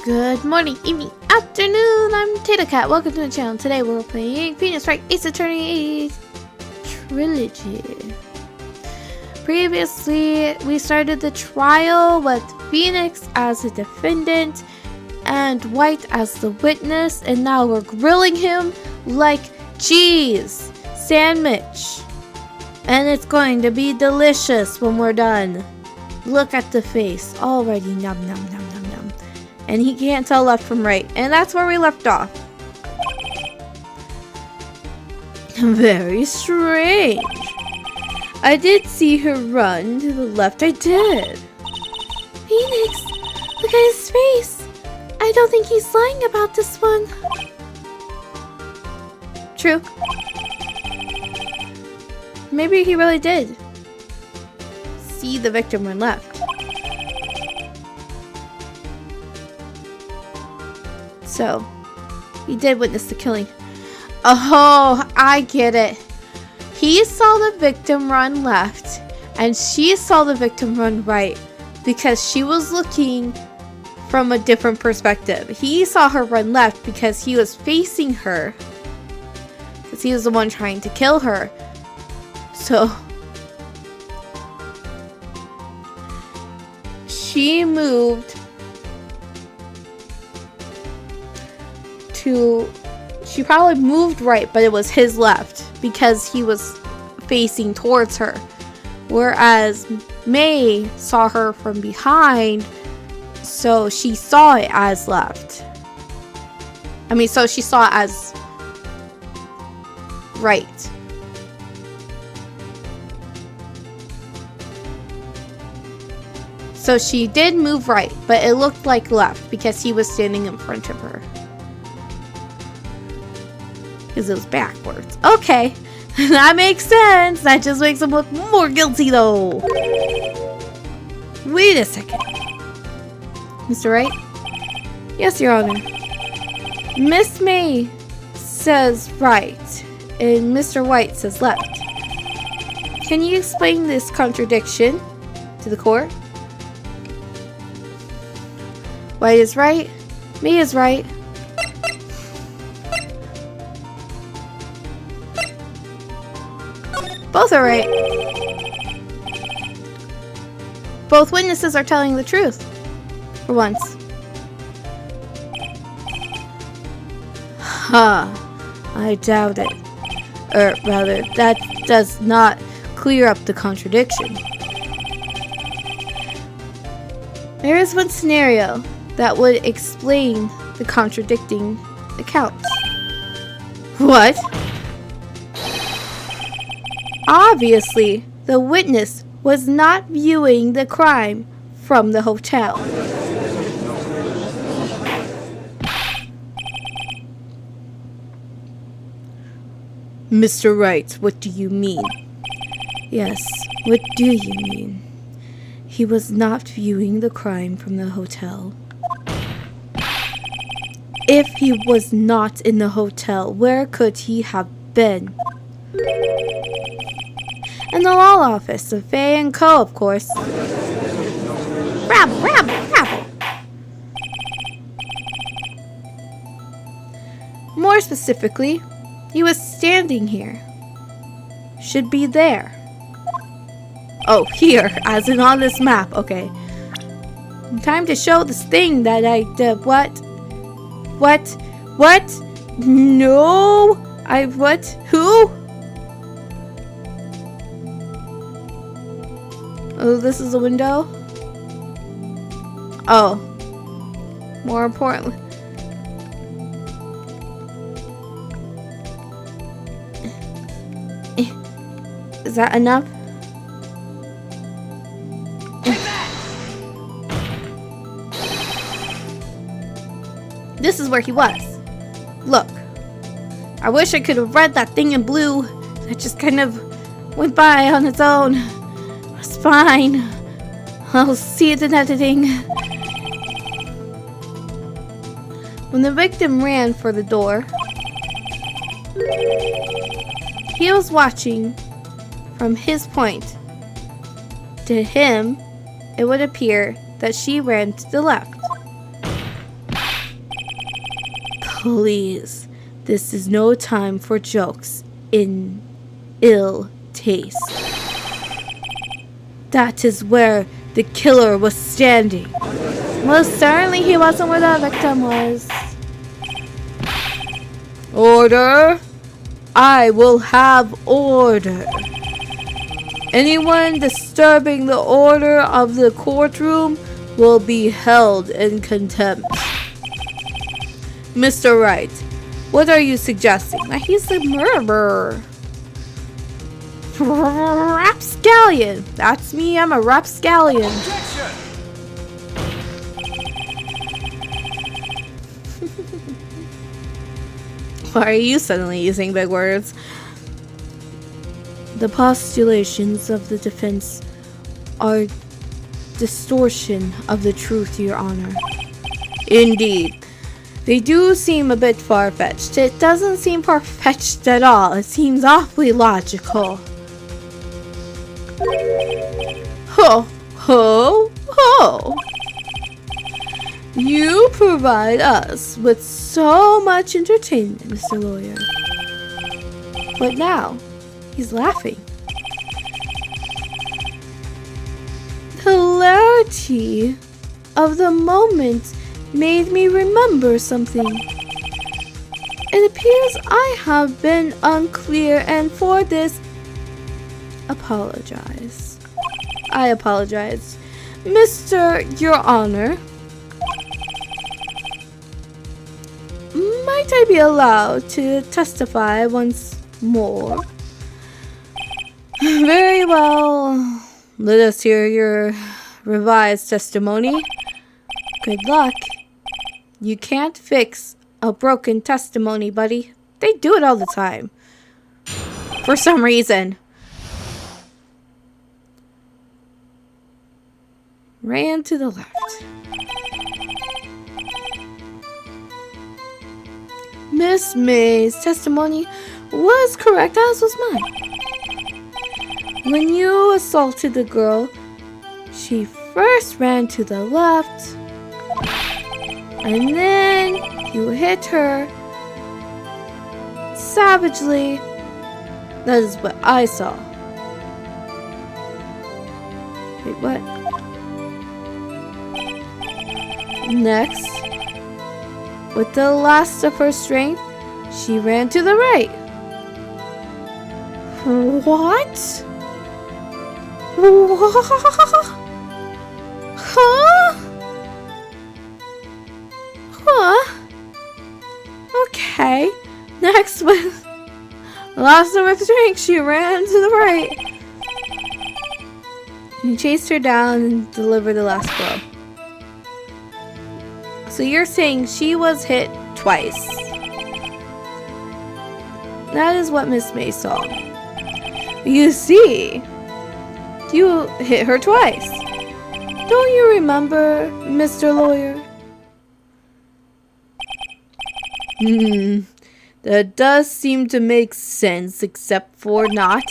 Good morning, evening, afternoon. I'm Tato Cat. Welcome to the channel. Today we're playing Phoenix Wright Ace Attorney Trilogy. Previously, we started the trial with Phoenix as a defendant and White as the witness, and now we're grilling him like cheese sandwich. And it's going to be delicious when we're done. Look at the face. Already num num num num num. And he can't tell left from right. And that's where we left off. Very strange. I did see her run to the left. I did. Phoenix, look at his face. I don't think he's lying about this one. True. Maybe he really did see the victim run left. So, he did witness the killing. Oh, I get it. He saw the victim run left, and she saw the victim run right because she was looking from a different perspective. He saw her run left because he was facing her, because he was the one trying to kill her. So, she moved to, she probably moved right, but it was his left because he was facing towards her. Whereas May saw her from behind, so she saw it as left. So she saw it as right. So she did move right, but it looked like left because he was standing in front of her. Because it was backwards. Okay, that makes sense. That just makes him look more guilty though. Wait a second. Mr. Wright? Yes, Your Honor. Miss May says right, and Mr. White says left. Can you explain this contradiction to the court? White is right, May is right. Both are right. Both witnesses are telling the truth. For once. Huh. I doubt it. Or rather, that does not clear up the contradiction. There is one scenario that would explain the contradicting accounts. What? Obviously, the witness was not viewing the crime from the hotel. Mr. Wright, what do you mean? Yes, what do you mean? He was not viewing the crime from the hotel. If he was not in the hotel, where could he have been? In the law office of Faye & Co., of course. Rabble, rabble, rabble. More specifically, he was standing here. Should be there. Oh, here, as in on this map. Okay. Time to show this thing that I did. What? What? What? No! What? Who? Oh, this is a window? Oh. More importantly. Is that enough? This is where he was. Look. I wish I could have read that thing in blue. That just kind of went by on its own. It's fine. I'll see it in editing. When the victim ran for the door, he was watching from his point. To him, it would appear that she ran to the left. Please, this is no time for jokes in ill taste. That is where the killer was standing. Most certainly he wasn't where the victim was. Order! I will have order. Anyone disturbing the order of the courtroom will be held in contempt. Mr. Wright, what are you suggesting? That he's the murderer. Rapscallion. That's me, I'm a Rapscallion. Why are you suddenly using big words? The postulations of the defense are distortion of the truth, Your Honor. Indeed. They do seem a bit far-fetched. It doesn't seem far-fetched at all. It seems awfully logical. Ho, ho, ho! You provide us with so much entertainment, Mr. Lawyer. But now, he's laughing. The hilarity of the moment made me remember something. It appears I have been unclear, and for this, apologize. I apologize. Your Honor, might I be allowed to testify once more? Very well. Let us hear your revised testimony. Good luck. You can't fix a broken testimony, buddy. They do it all the time. For some reason. Ran to the left. Miss May's testimony was correct, as was mine. When you assaulted the girl, she first ran to the left, and then you hit her savagely. That is what I saw. Wait, what? Next, with the last of her strength, she ran to the right. What? Huh? Okay. Next, with the last of her strength, she ran to the right. You chased her down and delivered the last blow. So you're saying she was hit twice. That is what Miss May saw. You see, you hit her twice. Don't you remember, Mr. Lawyer? That does seem to make sense, except for not.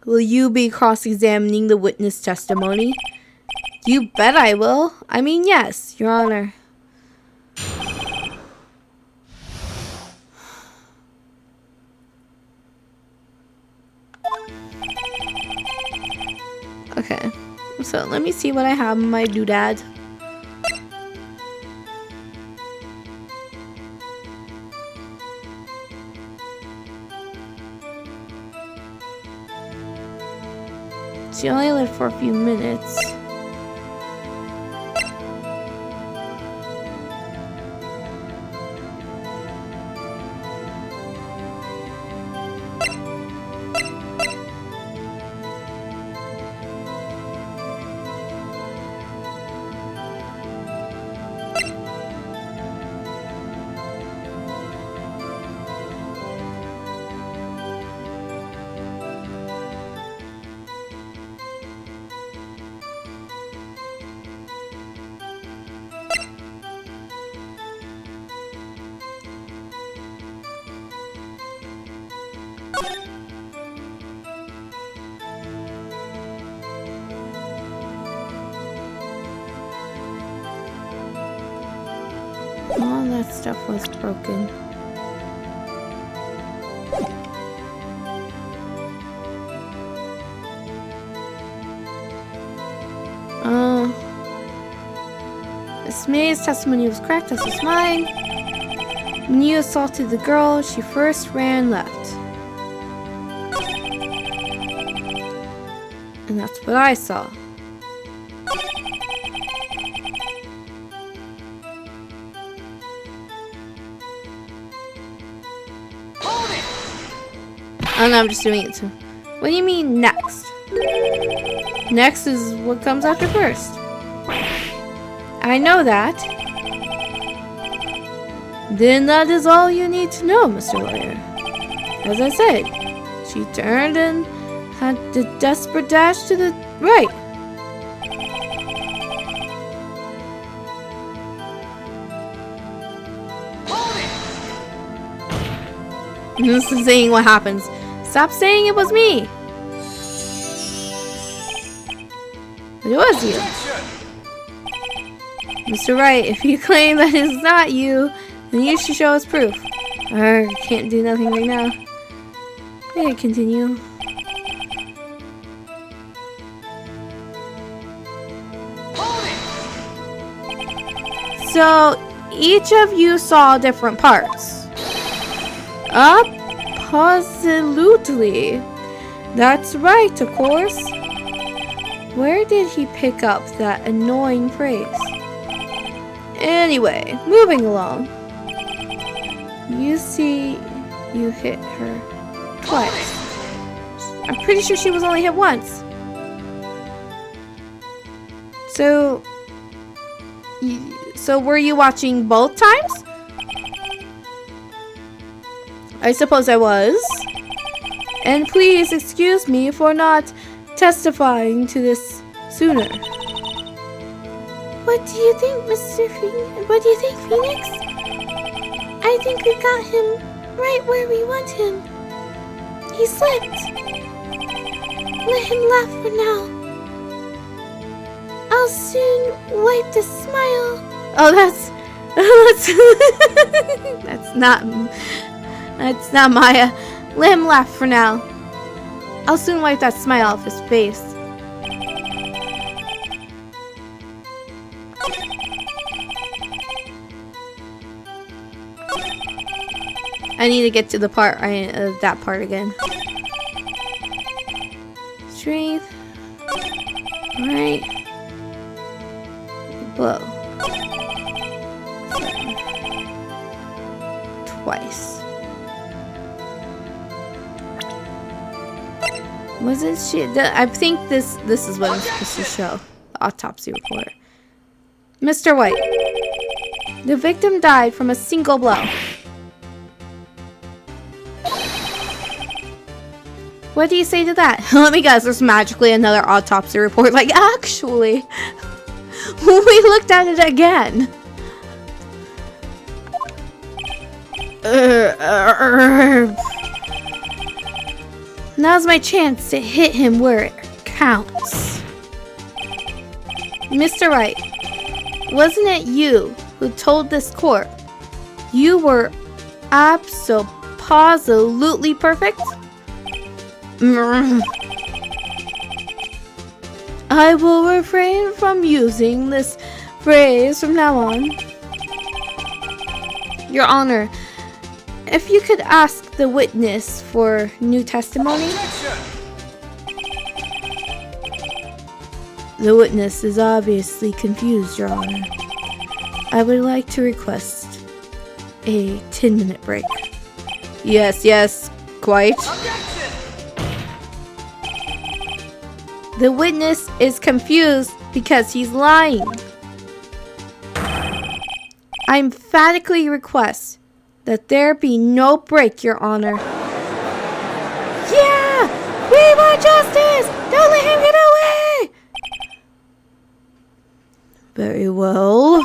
Will you be cross-examining the witness testimony? You bet I will. I mean, yes, Your Honor. Okay, so let me see what I have in my doodad. She only lived for a few minutes. All that stuff was broken. Miss May's testimony was correct, as was mine. When you assaulted the girl, she first ran left. And that's what I saw. Oh no, I'm just doing it too. What do you mean next? Next is what comes after first. I know that. Then that is all you need to know, Mr. Lawyer. As I said, she turned and had the desperate dash to the right. This is saying what happens. Stop saying it was me. But it was you. Mr. Wright, if you claim that it's not you, then you should show us proof. I can't do nothing right now. May I continue? So, each of you saw different parts. Absolutely. That's right, of course. Where did he pick up that annoying phrase? Anyway, moving along. You see, you hit her twice. I'm pretty sure she was only hit once. So were you watching both times? I suppose I was. And please excuse me for not testifying to this sooner. What do you think, Mr. Phoenix? What do you think, Phoenix? I think we got him right where we want him. He slipped. Let him laugh for now. I'll soon wipe the smile. Oh, that's not Maya. Let him laugh for now. I'll soon wipe that smile off his face. I need to get to the part, that part again. Strength. Right. Blow. Twice. Wasn't she? I think this is what I'm supposed to show. The autopsy report. Mr. White. The victim died from a single blow. What do you say to that? Let me guess, there's magically another autopsy report. Like, actually, we looked at it again. Now's my chance to hit him where it counts. Mr. Wright, wasn't it you who told this court you were absolutely perfect? I will refrain from using this phrase from now on. Your Honor, if you could ask the witness for new testimony. The witness is obviously confused, Your Honor. I would like to request a 10-minute break. Yes, quite. The witness is confused because he's lying. I emphatically request that there be no break, Your Honor. Yeah! We want justice! Don't let him get away! Very well.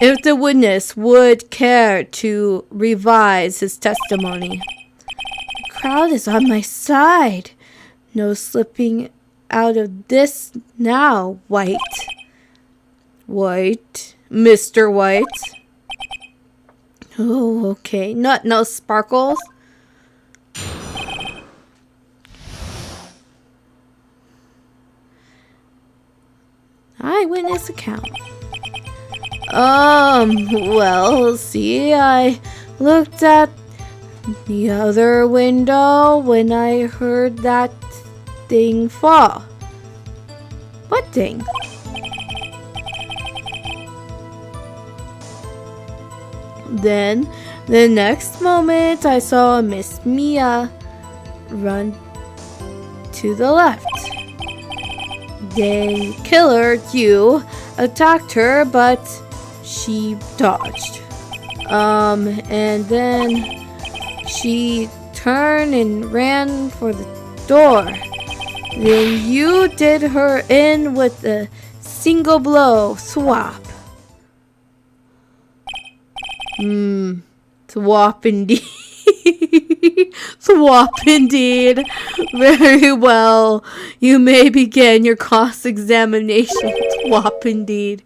If the witness would care to revise his testimony. The crowd is on my side. No slipping out of this now, White. White. Mr. White. Oh, okay. No sparkles. Eyewitness account. Well, see, I looked at the other window when I heard that thing fall. What thing? Then, the next moment, I saw Miss Mia run to the left. Then, killer, you attacked her, but she dodged. And then she turned and ran for the door. Then you did her in with a single blow swap. Swap indeed. Swap indeed. Very well. You may begin your cross-examination. Swap indeed.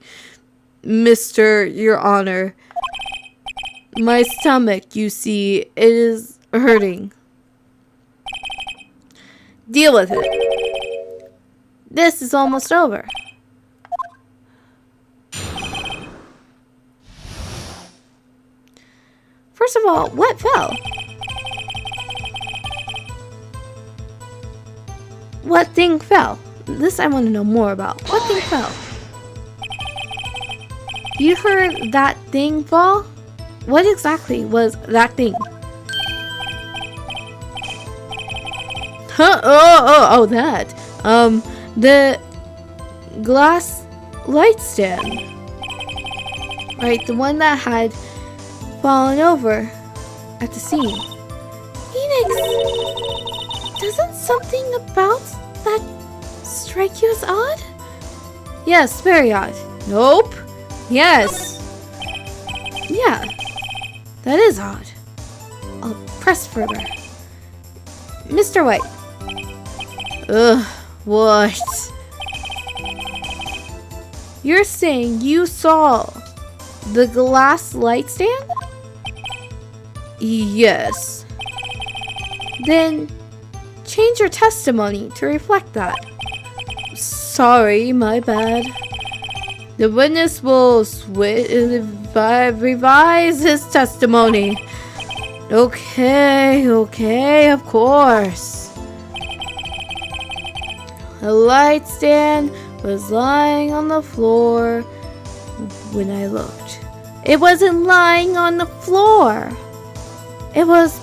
Mr. Your Honor, my stomach, you see, it is hurting. Deal with it. This is almost over. First of all, what fell? What thing fell? This I want to know more about. What thing fell? You heard that thing fall? What exactly was that thing? Huh? Oh, that. The glass light stand. Right, the one that had fallen over at the scene. Phoenix! Doesn't something about that strike you as odd? Yes, very odd. Nope. Yes. Yeah. That is odd. I'll press further. Mr. White. Ugh, what? You're saying you saw the glass light stand? Yes. Then change your testimony to reflect that. Sorry, my bad. The witness will revise his testimony. Okay, of course. The light stand was lying on the floor when I looked. It wasn't lying on the floor. It was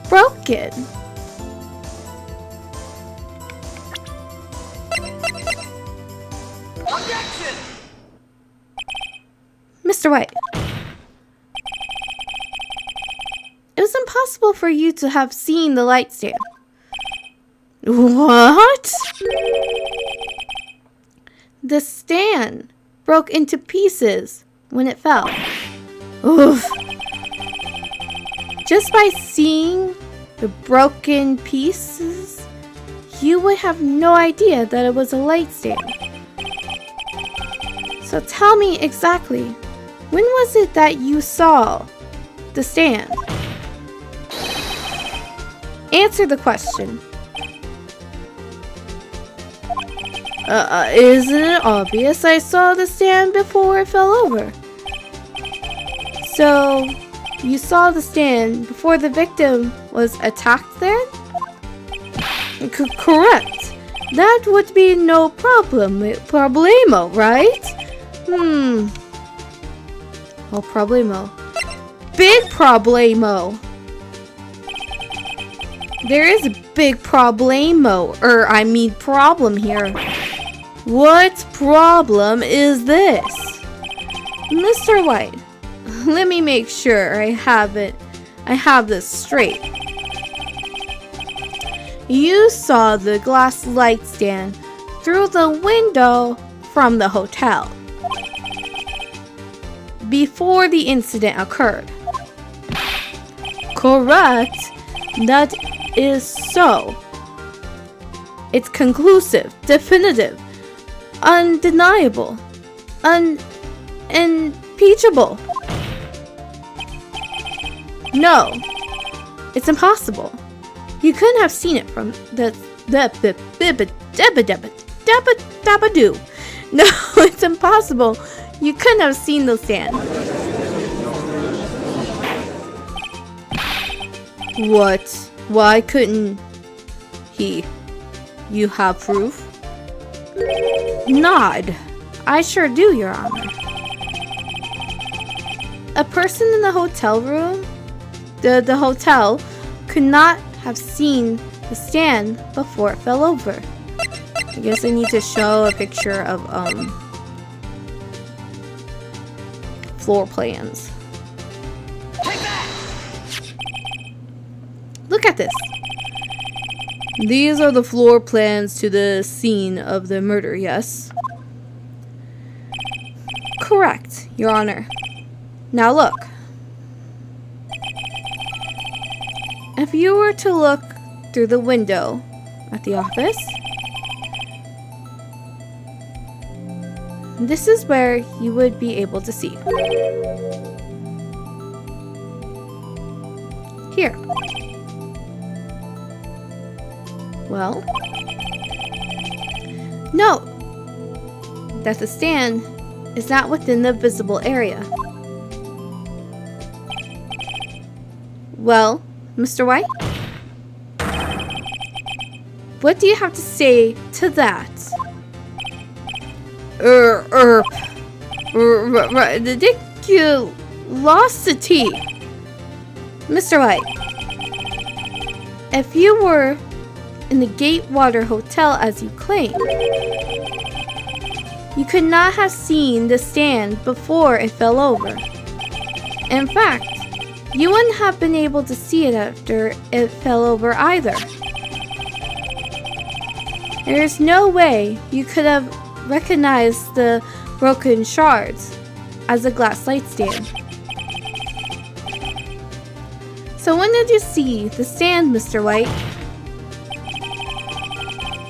broken. Objection! Mr. White. It was impossible for you to have seen the light stand. What? The stand broke into pieces when it fell. Oof. Just by seeing the broken pieces, you would have no idea that it was a light stand. So tell me exactly, when was it that you saw the stand? Answer the question. Isn't it obvious? I saw the stand before it fell over. So, you saw the stand before the victim was attacked then? Correct. That would be no problemo, right? Oh, problemo. Big problemo. There is a big problemo, problem here. What problem is this? Mr. White, let me make sure I have this straight. You saw the glass light stand through the window from the hotel before the incident occurred. Correct. That is so. It's conclusive, definitive, undeniable, impeachable. No, it's impossible. You couldn't have seen it from the dabba-dabba-doo. No, it's impossible. You couldn't have seen the sand. What? Why couldn't he? You have proof? Nod. I sure do, Your Honor. A person in the hotel room, the hotel, could not have seen the stand before it fell over. I guess I need to show a picture of floor plans. Look at this. These are the floor plans to the scene of the murder, yes? Correct, Your Honor. Now look. If you were to look through the window at the office, this is where you would be able to see. Here. Well, note that the stand is not within the visible area. Well, Mr. White? What do you have to say to that? Ridiculosity. Mr. White, if you were in the Gatewater Hotel as you claim, you could not have seen the stand before it fell over. In fact, you wouldn't have been able to see it after it fell over either. There is no way you could have recognized the broken shards as a glass light stand. So when did you see the stand, Mr. White?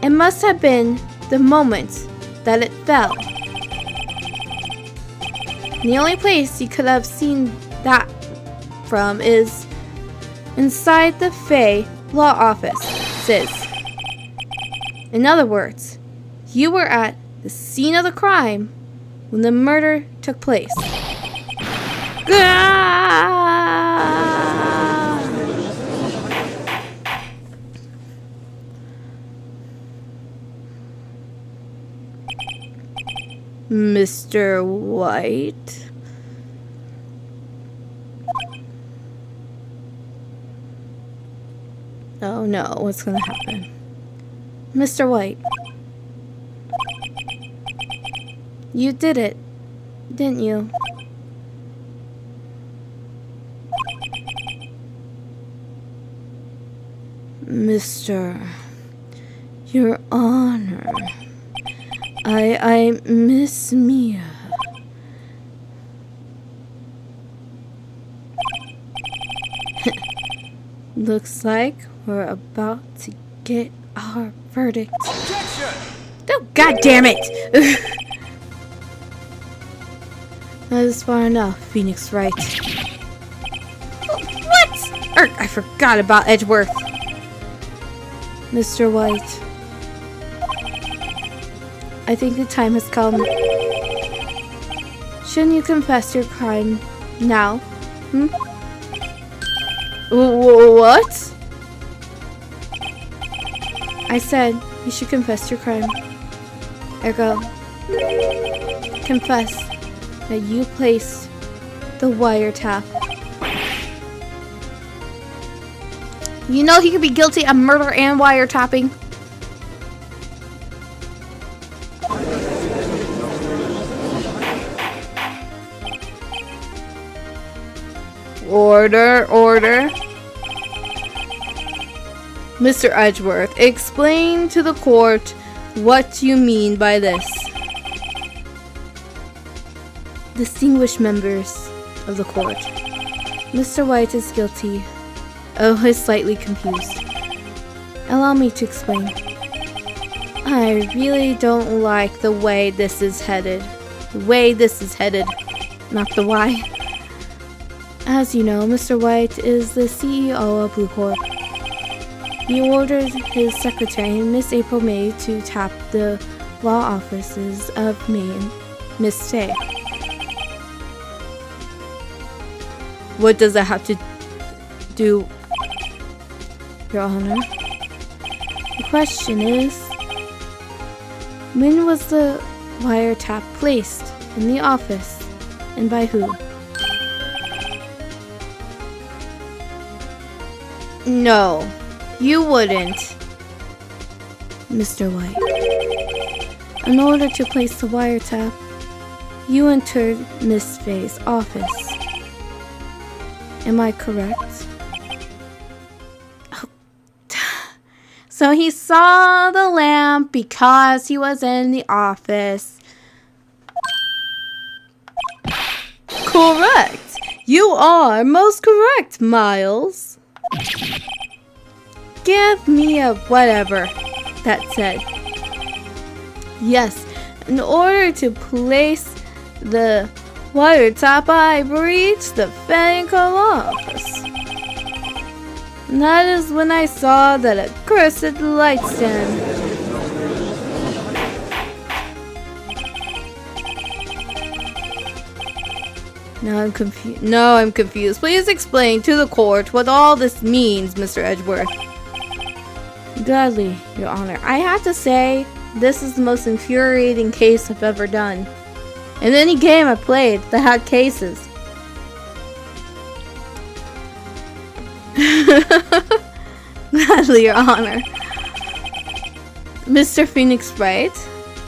It must have been the moment that it fell. The only place you could have seen that from is inside the Fay law offices. In other words, you were at the scene of the crime when the murder took place. Mr. White? Oh no, what's gonna happen? Mr. White. You did it, didn't you? Mr. Your Honor. I miss Mia. Looks like we're about to get our verdict. Objection! Oh, God damn it! That is far enough, Phoenix Wright. What? I forgot about Edgeworth. Mr. White. I think the time has come. Shouldn't you confess your crime now? What? I said you should confess your crime. Ergo, confess that you placed the wiretap. You know he could be guilty of murder and wiretapping. Order. Mr. Edgeworth, explain to the court what you mean by this. Distinguished members of the court, Mr. White is guilty. Oh, is slightly confused. Allow me to explain. I really don't like the way this is headed. the way this is headed, not the why. As you know, Mr. White is the CEO of Blue Corp. He ordered his secretary, Miss April May, to tap the law offices of May and Miss Tay. What does that have to do, Your Honor? The question is, when was the wiretap placed in the office, and by who? No, you wouldn't, Mr. White. In order to place the wiretap, you entered Miss Faye's office. Am I correct? Oh. So he saw the lamp because he was in the office. Correct! You are most correct, Miles. Give me a whatever that said. Yes, in order to place the wiretap, I reached the Phoenix office. And that is when I saw that accursed light stand. Now I'm confused. Please explain to the court what all this means, Mr. Edgeworth. Gladly, Your Honor. I have to say, this is the most infuriating case I've ever done. In any game I played that had cases. Gladly, Your Honor. Mr. Phoenix Wright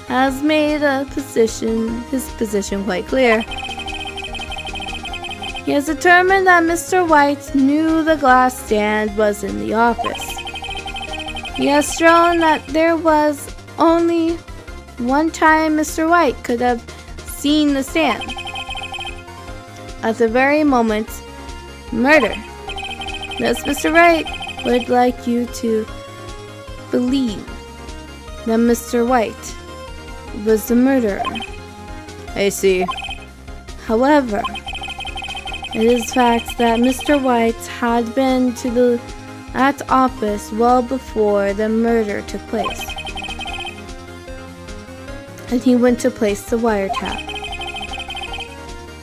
has made his position quite clear. He has determined that Mr. White knew the glass stand was in the office. He has shown that there was only one time Mr. White could have seen the stand. At the very moment, murder. Thus, Mr. Wright would like you to believe that Mr. White was the murderer. I see. However, it is fact that Mr. White had been to that office well before the murder took place. And he went to place the wiretap.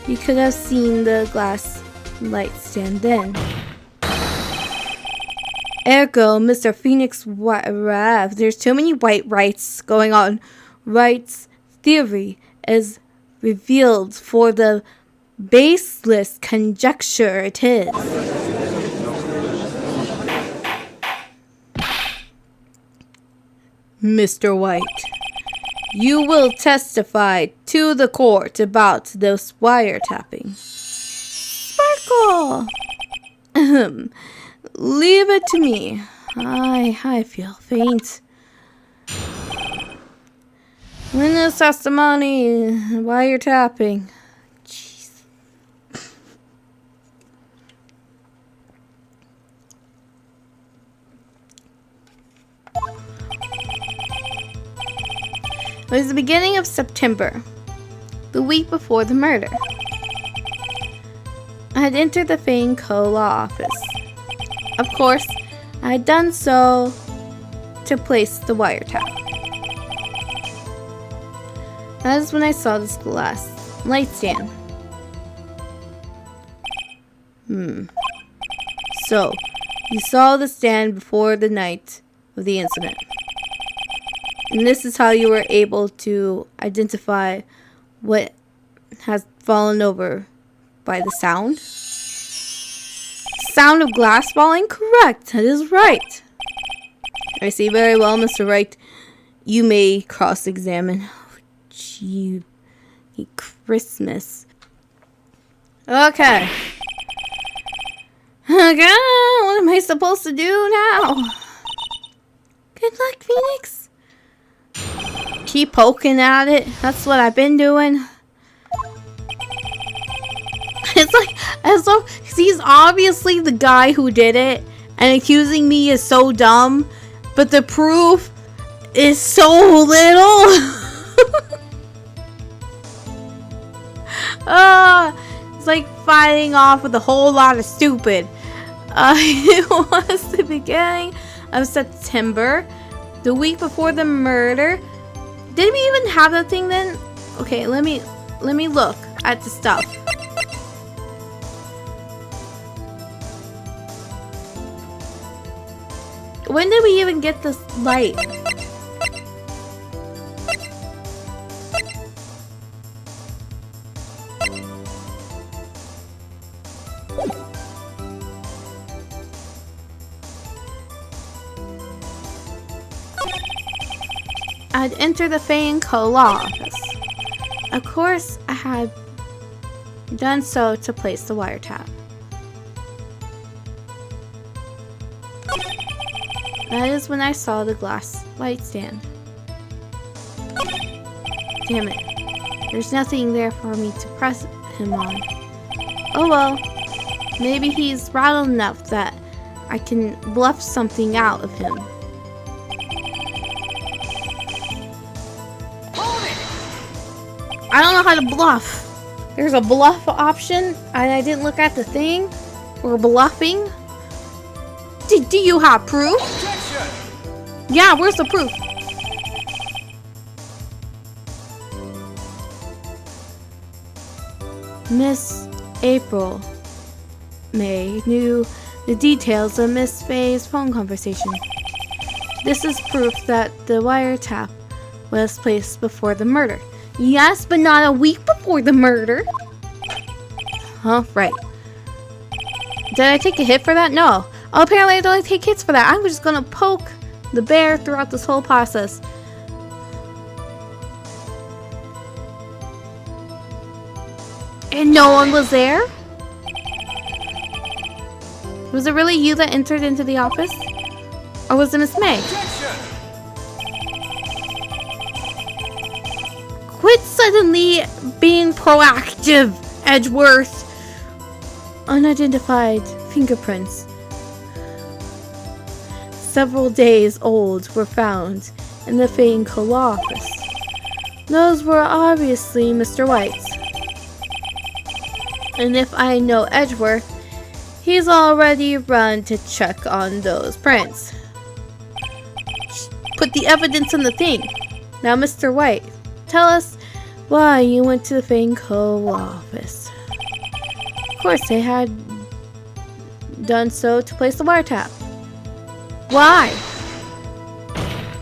You could have seen the glass light stand then. Ergo, Mr. Phoenix Wright, there's too many White rights going on. Wright's theory is revealed for the baseless conjecture it is. Mr. White, you will testify to the court about this wiretapping. Sparkle! Leave it to me. I feel faint. Witness testimony, wiretapping. Jeez. It was the beginning of September, the week before the murder. I had entered the Fane Co. law office. Of course, I had done so to place the wiretap. That is when I saw this glass light stand. So, you saw the stand before the night of the incident. And this is how you were able to identify what has fallen over by the sound. Sound of glass falling? Correct. That is right. I see very well, Mr. Wright. You may cross-examine. Oh, gee. Christmas. Okay. Okay, what am I supposed to do now? Good luck, Phoenix. Keep poking at it. That's what I've been doing. It's so he's obviously the guy who did it, and accusing me is so dumb, but the proof is so little. It's like fighting off with a whole lot of stupid. It was the beginning of September, the week before the murder. Did we even have that thing then? Okay, let me look at the stuff. When did we even get this light? I'd enter the Phoenix law office. Of course, I had done so to place the wiretap. That is when I saw the glass light stand. Damn it. There's nothing there for me to press him on. Oh well. Maybe he's rattled enough that I can bluff something out of him. I don't know how to bluff. There's a bluff option and I didn't look at the thing. We're bluffing. Do you have proof? Objection! Yeah, where's the proof? Miss April May knew the details of Miss Faye's phone conversation. This is proof that the wiretap was placed before the murder. Yes, but not a week before the murder. Huh, right. Did I take a hit for that? No. Oh, apparently I don't take hits for that. I'm just gonna poke the bear throughout this whole process. And no one was there? Was it really you that entered into the office? Or was it Miss May? Quit suddenly being proactive, Edgeworth. Unidentified fingerprints. Several days old were found in the Phoenix law office. Those were obviously Mr. White's. And if I know Edgeworth, he's already run to check on those prints. Put the evidence in the thing. Now, Mr. White, tell us why you went to the Phoenix law office. Of course, they had done so to place the wiretap. Why?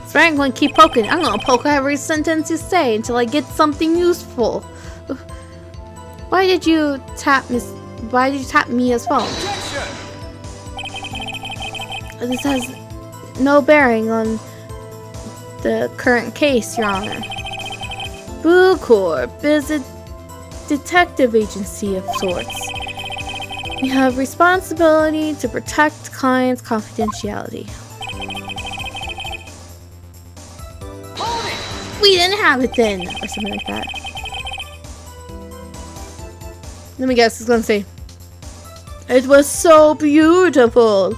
So I'm going to keep poking. I'm going to poke every sentence you say until I get something useful. Why did you tap Mia's phone? This has no bearing on the current case, Your Honor. Boo Corp is a detective agency of sorts. We have responsibility to protect clients' confidentiality. We didn't have it then, or something like that. Let me guess, it's gonna say, it was so beautiful.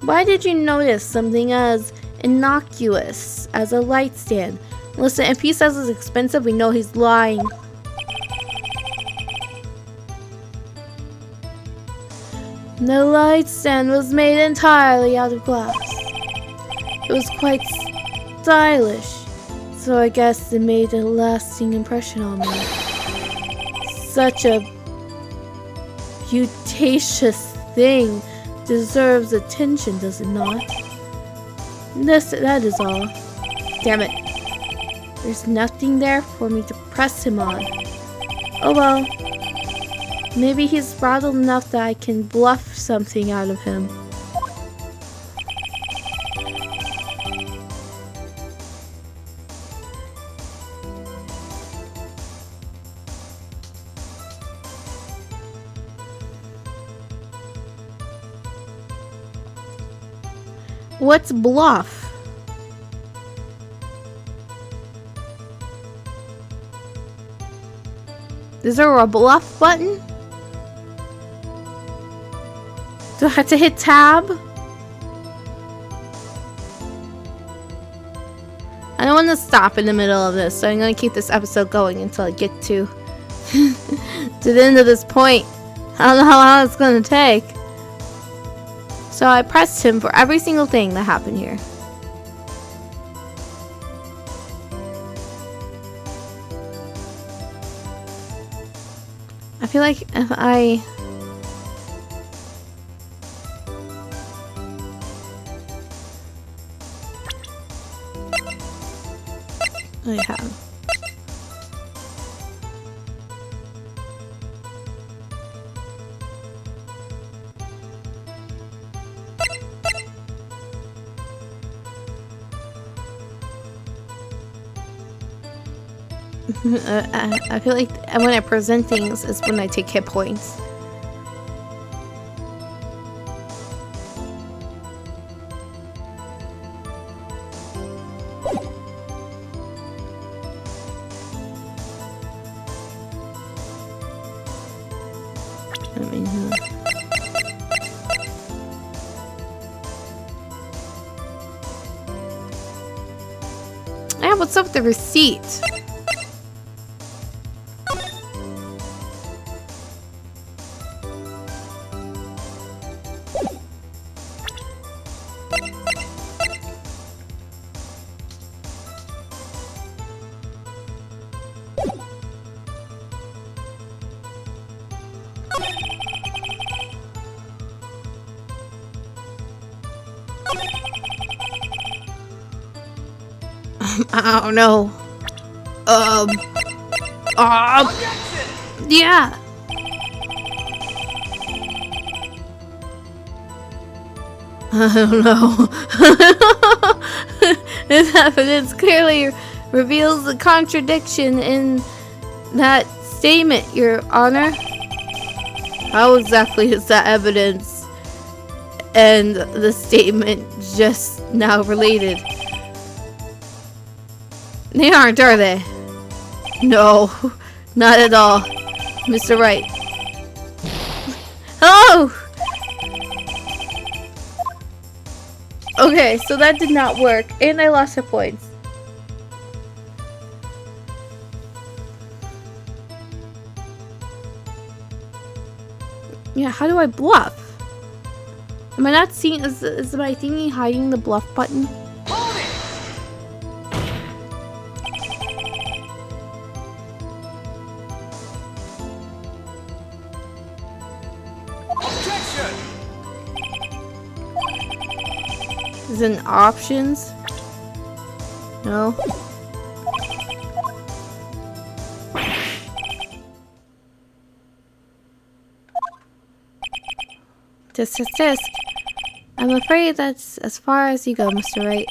Why did you notice something as innocuous as a light stand? Listen, if he says it's expensive, we know he's lying. The light stand was made entirely out of glass. It was quite stylish, so I guess it made a lasting impression on me. Such a beauticious thing deserves attention, does it not? That is all. Damn it. There's nothing there for me to press him on. Oh well. Maybe he's rattled enough that I can bluff something out of him. What's bluff? Is there a bluff button? Do I have to hit tab? I don't want to stop in the middle of this, so I'm going to keep this episode going until I get to to the end of this point. I don't know how long it's gonna take. So I pressed him for every single thing that happened here. I feel like if I have I feel like when I present things is when I take hit points. Yeah, what's up with the receipt? I don't know. Yeah. I don't know. This evidence clearly reveals a contradiction in that statement, Your Honor. How exactly is that evidence and the statement just now related? They aren't, are they? No, not at all. Mr. Wright. Hello! Okay, so that did not work, and I lost hit points. Yeah, how do I bluff? Am I not seeing, is my thingy hiding the bluff button? Is it in options? No. Tisk. I'm afraid that's as far as you go, Mr. Wright.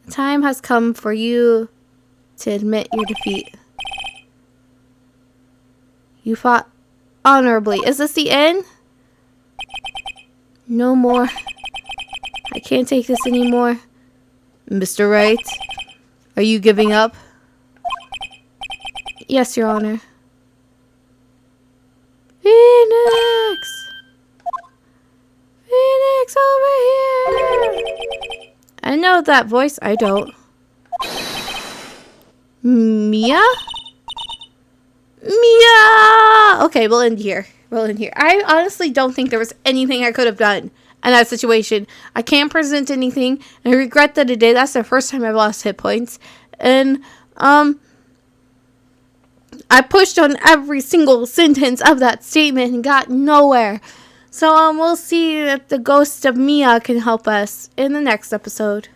The time has come for you to admit your defeat. You fought honorably. Is this the end? No more. I can't take this anymore. Mr. Wright, are you giving up? Yes, Your Honor. Phoenix! Phoenix, over here! I know that voice. I don't. Mia? Mia! Okay, we'll end here. I honestly don't think there was anything I could have done in that situation. I can't present anything. I regret that I did. That's the first time I've lost hit points. And, I pushed on every single sentence of that statement and got nowhere. So, we'll see if the ghost of Mia can help us in the next episode.